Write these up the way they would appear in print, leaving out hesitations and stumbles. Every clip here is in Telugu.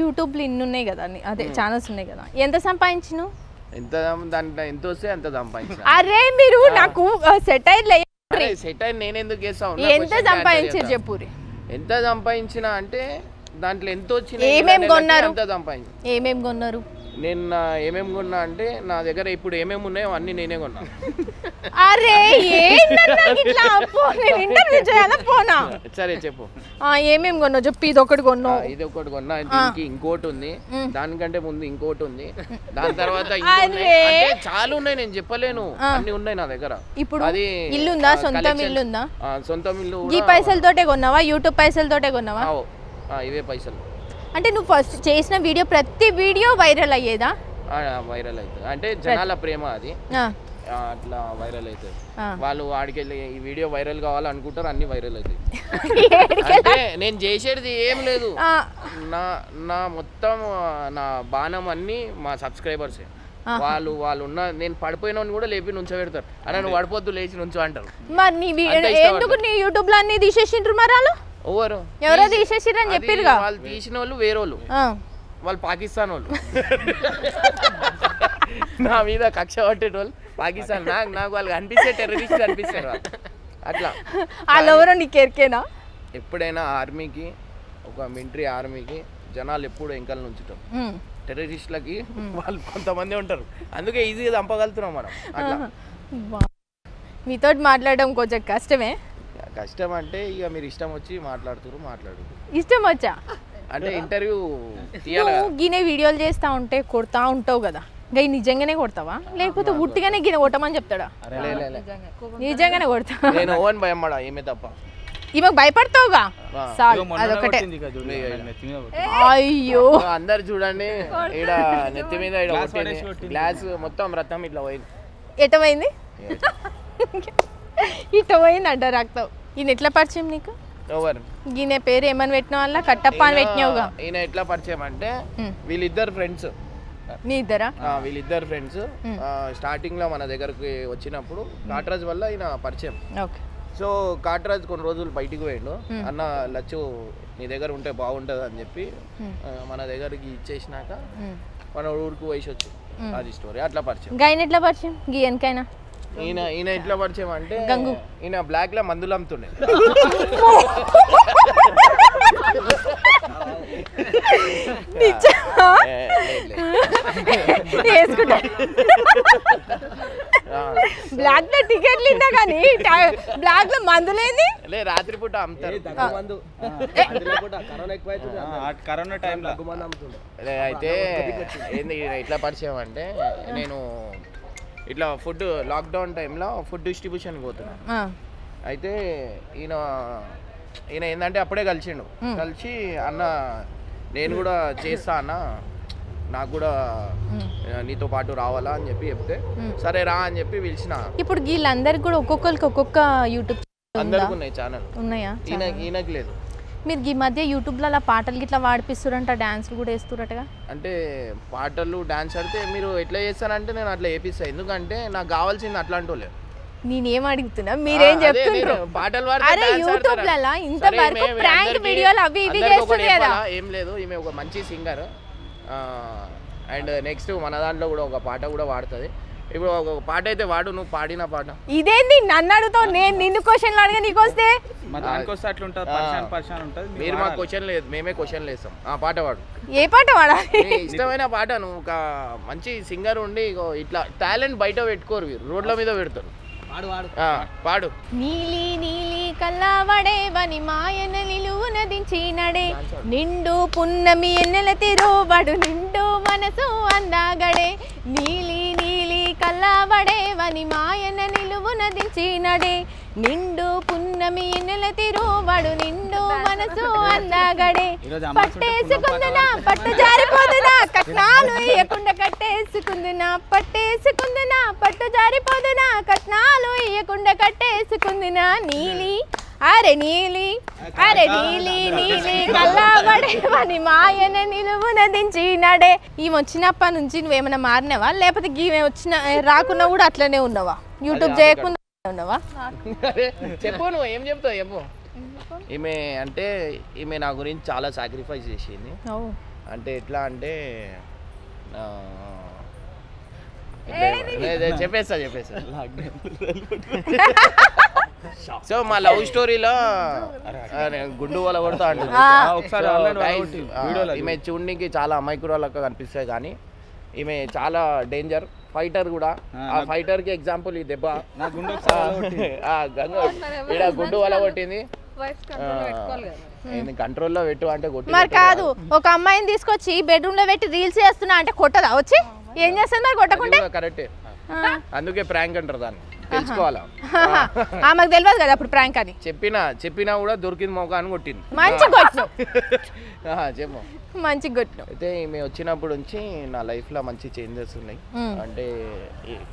యూట్యూబ్లో ఇన్ని ఉన్నాయి కదా అదే ఛానల్స్ ఉన్నాయి కదా ఎంత సంపాదించినావు ఎంత దాంట్లో ఎంత వస్తే అంత సంపాదించా అరే మీరు నాకు సెటైర్ సెటైర్ నేను ఎందుకు చేస్తాను ఎంత సంపాదించారు చెప్పురి ఎంత సంపాదించినా అంటే దాంట్లో ఎంత వచ్చినా ఏమేం కొన్నారు అంత సంపాదించా ఏమేం కొన్నారు నేను ఏమేమి కొన్నా అంటే నా దగ్గర ఇప్పుడు ఏమేమి ఉన్నాయో అన్ని నేనే కొన్నా అరే పోనా సరే చెప్పు ఏమేమి కొన్నావు చెప్పు ఇది ఒకటి కొన్నావు ఇది ఒకటి కొన్నా దీనికి ఇంకోటి ఉంది దానికంటే ముందు ఇంకోటి ఉంది దాని తర్వాత చాలా ఉన్నాయి నేను చెప్పలేను అన్ని ఉన్నాయి నా దగ్గర ఇప్పుడు అది ఇల్లుందా సొంతం ఇల్లుందా సొంతం ఇల్లు ఈ పైసలతోటే కొన్నావా యూట్యూబ్ పైసలతోటే కొన్నావా ఇవే పైసలు అంటే నువ్వు ఫస్ట్ చేసిన వీడియో ప్రతి వీడియో వైరల్ అయ్యేదా వైరల్ అవుతుంది అంటే జనాల ప్రేమ అది అట్లా వైరల్ అవుతుంది వాళ్ళు ఆడికెళ్ళి ఈ వీడియో వైరల్ కావాలనుకుంటారు అన్ని వైరల్ అవుతాయి అంటే నేను చేసేది ఏం లేదు నా మొత్తం నా బాణం అన్ని మా సబ్స్క్రైబర్సే వాళ్ళు ఉన్న నేను పడిపోయిన కూడా లేపి నుంచోబెడతారు అరే నువ్వు పడిపోద్దు లేచి నుంచో అంటారు మరి ఎందుకు నీ యూట్యూబ్ లో అన్ని తీసేసిండ్రు మరి వాళ్ళు ఎవరో తీసేసిర్రు అని చెప్పిరుగా వాళ్ళు తీసిన వాళ్ళు వేరే వాళ్ళు పాకిస్తాన్ వాళ్ళు నా మీద కక్ష పట్టేటోళ్ళు పాకిస్తాన్ నాకు వాళ్ళు అనిపిస్తే టెర్రరిస్ట్ అనిపిస్తారు అట్లా వాళ్ళు ఎవరో నీకు ఎరికేనా ఎప్పుడైనా ఆర్మీకి ఒక మిలిటరీ ఆర్మీకి జనాలు ఎప్పుడు ఎంకల్ నుంచుతాం టెర్రరిస్టులకి వాళ్ళు కొంతమంది ఉంటారు అందుకే ఈజీగా చంపగలుగుతున్నాం మనం అట్లా మీతో మాట్లాడడం కొంచెం కష్టమే కష్టం అంటే ఇక మీరు ఇష్టం వచ్చి మాట్లాడు ఇష్టం వచ్చా అంటే ఇంటర్వ్యూ గినే వీడియోలు చేస్తా ఉంటే కొడతా ఉంటావు కదా గై నిజంగానే కొడతావా లేకపోతే ఉట్టిగానే గిన కొట్టమని చెప్తాడా నిజంగానే కొడతా నేను ఓన్ భయమ్మడా ఏమే తప్ప ఈమె భయపడతావుగా అదొకటే అయ్యో అందరు చూడండి ఈడ నెత్తి మీద గ్లాస్ మొత్తం రక్తం ఇట్లా పోయింది ఎటమైంది ఇట పోయిందంట రక్తం ఈయన ఎట్లా పరిచయం నీకు ఎవరు ఈయన పేరు ఏమని పెట్టిన వల్ల కట్టప్ప అని పెట్టినావుగా ఈయన ఎట్లా పరిచయం అంటే వీళ్ళిద్దరు ఫ్రెండ్స్ మీ ఇద్దరా వీళ్ళిద్దరు ఫ్రెండ్స్ స్టార్టింగ్ లో మన దగ్గరకు వచ్చినప్పుడు కాట్రాజ్ వల్ల ఈయన పరిచయం సో కాట్రాజ్ కొన్ని రోజులు బయటికి పోయిండు అన్న లచ్చు నీ దగ్గర ఉంటే బాగుంటది అని చెప్పి మన దగ్గరికి ఇచ్చేసినాక మన ఊరికి వయసు వచ్చి అది స్టోరీ అట్లా పరిచయం గైన్ ఎట్లా పరిచయం గీయనికైనా ఈయన ఎట్లా పరిచయం అంటే ఈయన బ్లాక్ లో మందులు అమ్ముతుండే బ్లాక్ లో టికెట్లు ఇన్నా కానీ బ్లాక్ లో మందులేంది రాత్రిపూట అమ్ముతారు కరోనా టైంలో అయితే ఏంది ఎట్లా పరిచయం అంటే నేను ఇట్లా ఫుడ్ లాక్డౌన్ టైంలో ఫుడ్ డిస్ట్రిబ్యూషన్ పోతున్నాను అయితే ఈయన ఏంటంటే అప్పుడే కలిసిండు కలిసి అన్న నేను కూడా చేస్తా అన్న నాకు కూడా నీతో పాటు రావాలా అని చెప్పి చెప్తే సరే రా అని చెప్పి పిలిచిన ఇప్పుడు వీళ్ళందరికి కూడా ఒక్కొక్కరికి ఒక్కొక్క యూట్యూబ్ అందరికి ఉన్నాయి ఛానల్ ఉన్నాయా ఈయనకి లేదు మీరు ఈ మధ్య యూట్యూబ్లో అలా పాటలు గిట్లా వాడిపిస్తురంట డాన్స్లు కూడా వేస్తురటగా అంటే పాటలు డాన్స్ ఆడితే మీరు ఎట్లా చేస్తారంటే నేను అట్లా వేపిస్తాను ఎందుకంటే నాకు కావాల్సింది అట్లాంటి వాళ్ళు నేనేం అడుగుతున్నా మీరేం చెప్తున్నారు పాటలు అరే యూట్యూబ్ లలో ఇంతవరకు ప్రాంక్ వీడియోలు అవి ఇవి చేస్తుంది కదా ఏం లేదు ఈమె ఒక మంచి సింగర్ అండ్ నెక్స్ట్ మన దాంట్లో కూడా ఒక పాట కూడా వాడుతుంది ఇప్పుడు ఒక పాట అయితే వాడు నువ్వు పాడిన పాట ఇదేంది నన్ను అడుగుతావు నేను నిన్ను క్వశ్చన్లు అడిగా నీకు వస్తే మీరు మా క్వశ్చన్ లేదు మేమే క్వశ్చన్లు వేస్తాం ఆ పాట వాడు ఏ పాట వాడాలి ఇష్టమైన పాట నువ్వు ఒక మంచి సింగర్ ఉండి ఇట్లా టాలెంట్ బయట పెట్టుకోరు మీరు రోడ్ల మీద పెడతారు పాడు నీలి నీలి కల్లావడేవని మాయన నిలువున దించినడే నిండు పున్నమి ఎన్నెల తిరువడు నిండు మనసు అందాగడే నీలి నీలి కల్లావడేవని మాయన నిలువున దించినడే నిండు పున్నమి ఎన్నెల తిరువడు నిండు మనసు అందాగడే పట్టేసుకుందునా పట్టు జారిపోదునా కట్నాలు ఇయ్యకుండా కట్టేసుకుందునా పట్టేసుకుందునా పట్టు జారిపోదునా కట్నాలు ఇయ్యకుండా కట్టేసుకుందునా నీలి అరే నీలి నీలి కల్లాబడేవని మాయన నిలువున దించినడే ఈమె వచ్చినప్పటి నుంచి నువ్వేమైనా మారినావా లేకపోతే ఈమె వచ్చిన రాకున్నా కూడా అట్లనే ఉన్నావా యూట్యూబ్ చేయకుండా ఉన్నావా చెప్పు నువ్వు ఏం చెప్తావు చెప్పు ఈమె అంటే ఈమె నా గురించి చాలా సాక్రిఫైస్ చేసింది అంటే ఎట్లా అంటే చెప్పేస్తా సో మా లవ్ స్టోరీలో గుండు వల్ల కొడతా అంటుంది ఈమె చూడడానికి చాలా అమాయకురాలక్క కనిపిస్తాయి కానీ ఈమె చాలా డేంజర్ ఫైటర్ కూడా. ఆ ఫైటర్ కి ఎగ్జాంపుల్ ఈ దెబ్బ గుండు వల్ల కొట్టింది. కంట్రోల్లో పెట్టు అంటే మరి కాదు, ఒక అమ్మాయిని తీసుకొచ్చి బెడ్రూమ్ లో పెట్టి రీల్స్ చేస్తున్నా అంటే కొట్టదా వచ్చి? ఏం చేస్తుంది మరి కొట్టకుంటే? కరెక్టే, అందుకే ప్రాంక్ అంటారు దాన్ని, తెలుసుకోవాలా. ఆమెకు తెలియదు కదా అప్పుడు ప్రాంక్ అని. చెప్పినా కూడా దొరికింది మోకాన్ని కొట్టింది. మంచి కొట్టు చెప్పు, మంచి కొట్టు. అయితే ఈమె వచ్చినప్పుడు నుంచి నా లైఫ్ లో మంచి చేంజెస్ ఉన్నాయి. అంటే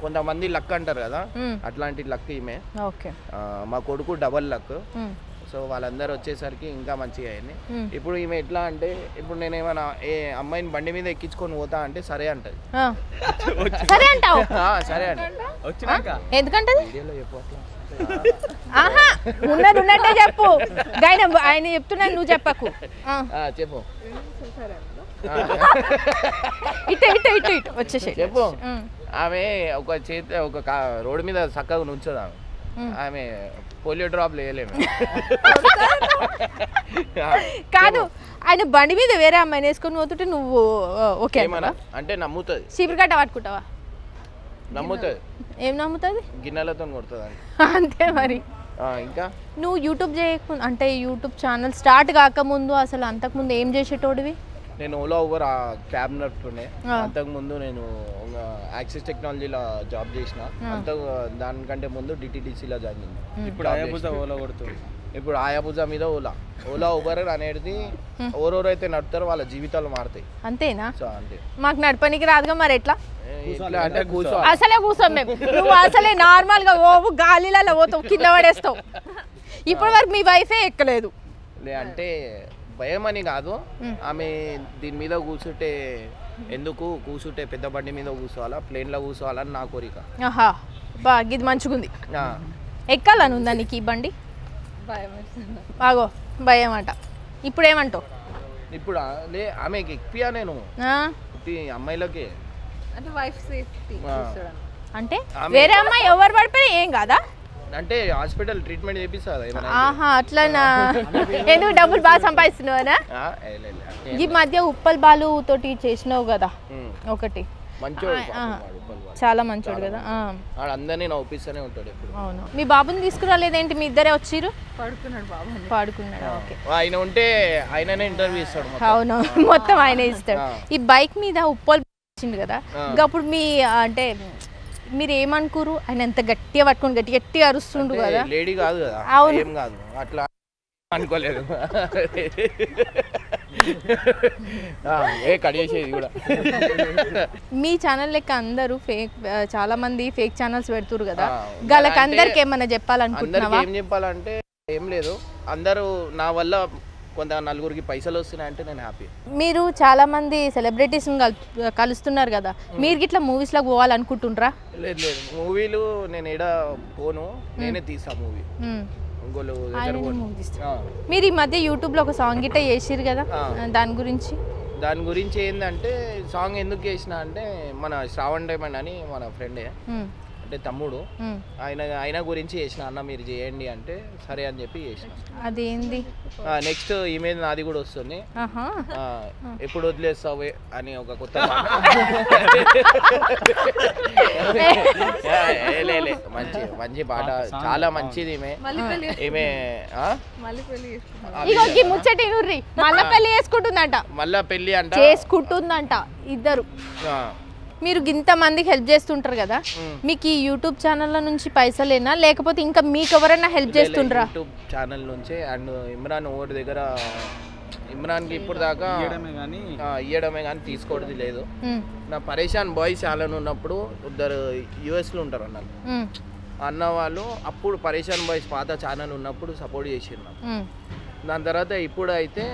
కొంతమంది లక్ అంటారు కదా, అట్లాంటి లక్ ఈమె. మా కొడుకు డబల్ లక్. సో వాళ్ళందరూ వచ్చేసరికి ఇంకా మంచిగా అయింది. ఇప్పుడు ఈమె ఎట్లా అంటే, ఇప్పుడు నేను ఏమైనా ఏ అమ్మాయిని బండి మీద ఎక్కించుకొని పోతా అంటే సరే అంటది. సరే అంటావు? సరే అంట. ఎందుకంటే వీడియోలో చెప్పు అట్లా. ఆహా, ఉన్నది ఉన్నట్టే చెప్పు. ఆయన చెప్తున్నా, నువ్వు చెప్పకు. చెప్పు, ఇటు ఇటు ఇటు ఇటు వచ్చేసి చెప్పు. ఆమె ఒక రోడ్డు మీద చక్కగా నుంచోదు ఆమె. ఆమె పోలియో డ్రాప్ లేయలేము. కాదు, ఆయన బండి మీద వేరే అమ్మాయిని వేసుకొని పోతుంటే నువ్వు ఓకే అంటే నమ్ముతుంది. చీపురు కట్ట పట్టుకుంటావా? నమ్ముతుంది. ఏం నమ్ముతుంది? గిన్నెలతో కొడుతుంది. అంతే మరి. ఇంకా నువ్వు యూట్యూబ్ చేయకుండా, అంటే యూట్యూబ్ ఛానల్ స్టార్ట్ కాకముందు అసలు అంతకుముందు ఏం చేసేటోడివి? నేను ఓలా ఊబర్ క్యాబ్ నడుపుతుండే. అంతకుముందు నేను యాక్సిస్ టెక్నాలజీలో జాబ్ చేసిన. దానికంటే ముందు డిటిడిసిలో జాయిన్ అయింది. ఇప్పుడు ఆయాబుజా ఓలా కొడుతుంది. ఇప్పుడు ఆయాబుజా మీద ఓలా ఊబర్ అనేది ఎవరెవరైతే నడుపుతారో వాళ్ళ జీవితాలు మారుతాయి. అంతేనా? సో అంతే. మాకు నడపనికి రాదుగా, మరి ఎట్లా? అంటే అసలే కూర్చోం మేము. నువ్వు అసలే నార్మల్ గా ఓ గాలిలలో పోతావు, కింద పడేస్తావు. ఇప్పటి వరకు మీ వైఫే ఎక్కలేదు. అంటే భయం అని కాదు, ఆమె దీని మీద కూర్చుంటే ఎందుకు కూర్చుంటే పెద్ద బండి మీద కూర్చోవాలా, ప్లేన్లో కూర్చోవాలని నా కోరిక. ఆహా, బాగా ఇది మంచిగుంది. ఎక్కాలని ఉందా నీకు ఈ బండి? బాగో భయం అంట. ఇప్పుడు ఏమంటావు? ఇప్పుడు ఆమెకి ఎక్కియా నేను అమ్మాయిలకి అంటే వేరే అమ్మాయి ఎవరు పడిపోయినా ఏం కాదా? అంటే హాస్పిటల్ ట్రీట్మెంట్ చేపిస్తా. ఆహా, అట్లనా? ఎందుకు డబ్బులు బాగా సంపాదిస్తున్నావునా? ఈ మధ్య ఉప్పల్ బాలు తోటి చేసినావు కదా ఒకటి, చాలా మంచోడు కదా. అందరినీ నవ్విస్తూనే ఉంటాడు ఎప్పుడు. అవును. మీ బాబుని తీసుకురాలేదేంటి? మీ ఇద్దరే వచ్చిర్రు? పడుకున్నాడు. ఓకే. ఆయన ఉంటే ఆయననే ఇంటర్వ్యూ ఇస్తాడు. అవును, మొత్తం ఆయనే ఇస్తాడు. ఈ బైక్ మీద ఉప్పల్ వచ్చింది కదా, అప్పుడు మీ అంటే మీరు ఏమనుకోరు? ఆయన ఎంత గట్టిగా పట్టుకుని గట్టిగా అరుస్తుండు కదా. లేడీ కాదు కదా. అవును, ఏం కాదు, అట్లా అనుకోలేదు. కడిగేసేది కూడా. మీ ఛానల్ లెక్క అందరూ ఫేక్, చాలా మంది ఫేక్ ఛానల్స్ పెడుతురు కదా, వాళ్ళకి అందరికి ఏమన్నా చెప్పాలనుకుంటున్నావా? ఏం చెప్పాలంటే ఏం లేదు, అందరూ నా వల్ల కొంత నలుగురికి పైసలు వస్తున్నాయంటే నేను హ్యాపీ. మీరు చాలా మంది సెలబ్రిటీస్ కలుస్తున్నారు కదా, మీరు ఇట్లా మూవీస్ లో పోవాలనుకుంటుండ్రా? లేదు, మూవీలు నేను ఏడా పోను, నేనే తీసా మూవీ. మీరు ఈ మధ్య యూట్యూబ్ లో ఒక సాంగ్ గిట్ట చేసిరు కదా, దాని గురించి ఏంటంటే, సాంగ్ ఎందుకు చేసిన అంటే మన శ్రావణ్ డైమండ్ అని మన ఫ్రెండే, అంటే తమ్ముడు, ఆయన గురించి చేసిన. అన్న మీరు చేయండి అంటే సరే అని చెప్పి చేసిన. అదేంది? నెక్స్ట్ ఈమెయిల్ నాది కూడా వస్తుంది, ఎప్పుడు వదిలేస్తావే అని ఒక కొత్త మంచి పాట, చాలా మంచిది. ఈమె మళ్ళా పెళ్లి చేసుకుంటుందంట. మళ్ళా పెళ్లి అంట చేసుకుంటుందంట ఇద్దరు. మీరు ఇంత మందికి హెల్ప్ చేస్తుంటారు కదా, మీకు ఈ యూట్యూబ్ ఛానల్ నుంచి పైసలేనా, లేకపోతే ఇంకా మీకు ఎవరైనా హెల్ప్ చేస్తుంటారా? యూట్యూబ్ ఛానల్ నుంచే. అండ్ ఇమ్రాన్ ఓడి దగ్గర, ఇమ్రాన్కి ఇప్పుడు దాకా ఇయ్యడమే కానీ తీసుకోవడం లేదు. నా పరేషాన్ బాయ్స్ ఛానల్ ఉన్నప్పుడు ఇద్దరు యుఎస్లో ఉంటారు అన్న వాళ్ళు, అప్పుడు పరేషాన్ బాయ్స్ పాత ఛానల్ ఉన్నప్పుడు సపోర్ట్ చేసిరు. దాని తర్వాత ఇప్పుడు అయితే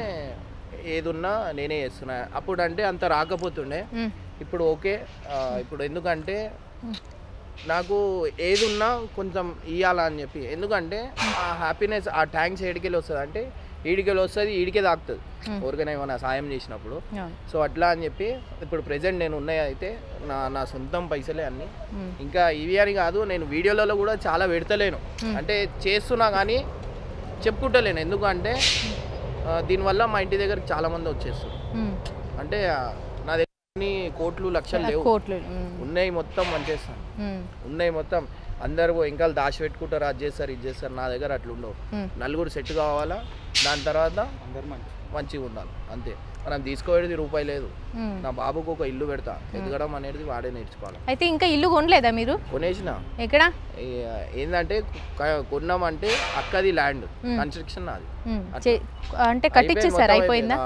ఏదున్నా నేనే చేస్తున్నా. అప్పుడు అంటే అంత రాకపోతుండే, ఇప్పుడు ఓకే. ఇప్పుడు ఎందుకంటే నాకు ఏది ఉన్నా కొంచెం ఇవ్వాలా అని చెప్పి, ఎందుకంటే ఆ హ్యాపీనెస్, ఆ థ్యాంక్స్ ఎడికెళ్ళి వస్తుంది అంటే ఈడికెళ్ళి వస్తుంది ఈడికే తాకుతుంది ఎవరికైనా ఏమైనా సాయం చేసినప్పుడు. సో అట్లా అని చెప్పి ఇప్పుడు ప్రెసెంట్ నేను ఉన్నాయి అయితే నా సొంతం పైసలే అన్నీ. ఇంకా ఇవి అని కాదు, నేను వీడియోలలో కూడా చాలా పెడతలేను, అంటే చేస్తున్నా కానీ చెప్పుకుంటలేను. ఎందుకంటే దీనివల్ల మా ఇంటి దగ్గరికి చాలా మంది వచ్చేస్తారు. అంటే నా దగ్గర కోట్లు లక్షలు లేవు, ఉన్నాయి మొత్తం మంచేస్తాను, ఉన్నాయి మొత్తం. అందరు ఇంకా దాచి పెట్టుకుంటారు, అది చేస్తారు ఇది చేస్తారు. నా దగ్గర అట్లా ఉండవు. నలుగురు సెట్ కావాలా, దాని తర్వాత అందరు మంచిగా ఉండాలి అంతే. మనం తీసుకోవేది రూపాయి లేదు. నా బాబుకు ఒక ఇల్లు పెడతా, ఎదగడం అనేది వాడే నేర్చుకోవాలి. అయితే ఇంకా ఇల్లు కొనలేదా మీరు? కొనేసిన. ఎక్కడ? ఏంటంటే కొన్నామంటే అక్కది ల్యాండ్, కన్స్ట్రక్షన్ అది అంటే కట్టించేసారు, అయిపోయిందా?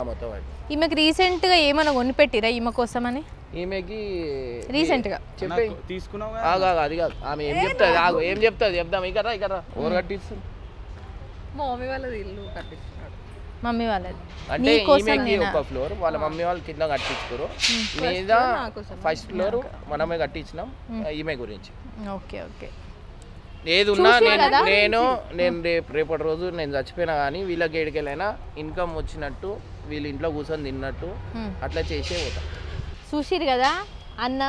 ఈమెకి రీసెంట్ గా ఏమైనా కొనిపెట్టిరా ఈమె కోసమని? ఈమెకి రీసెంట్ గా చెప్పి తీసుకున్నావు అది కాదు, ఆమె ఏం చెప్తుంది ఏం చెప్తుంది చెప్దాం. ఇక్కడ ఇక్కడ ఓవర్ కట్టిస్తుంది. మా మమ్మీ వాళ్ళది ఇల్లు కట్టిస్తున్నాడు. మమ్మీ వాళ్ళది అంటే ఈమెకి ఒక ఫ్లోర్, వాళ్ళ మమ్మీ వాళ్ళు కింద కట్టించుకోరు, మీద ఫస్ట్ ఫ్లోర్ మనమే కట్టించినాం ఈమె గురించి. Okay okay. ఏది ఉన్నా నేను రేపటి రోజు నేను చచ్చిపోయినా కానీ వీళ్ళకి ఏడికెళ్ళైనా ఇన్కమ్ వచ్చినట్టు, వీళ్ళ ఇంట్లో కూర్చొని తిన్నట్టు అట్లా చేసే పోతా. చూసిరు కదా అన్న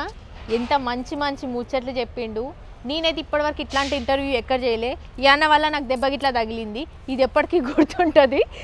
ఎంత మంచి మంచి ముచ్చట్లు చెప్పిండు. నేనైతే ఇప్పటివరకు ఇట్లాంటి ఇంటర్వ్యూ ఎక్కడ చేయలే. ఈ అన్న వల్ల నాకు దెబ్బకి ఇట్లా తగిలింది, ఇది ఎప్పటికీ గుర్తుంటుంది.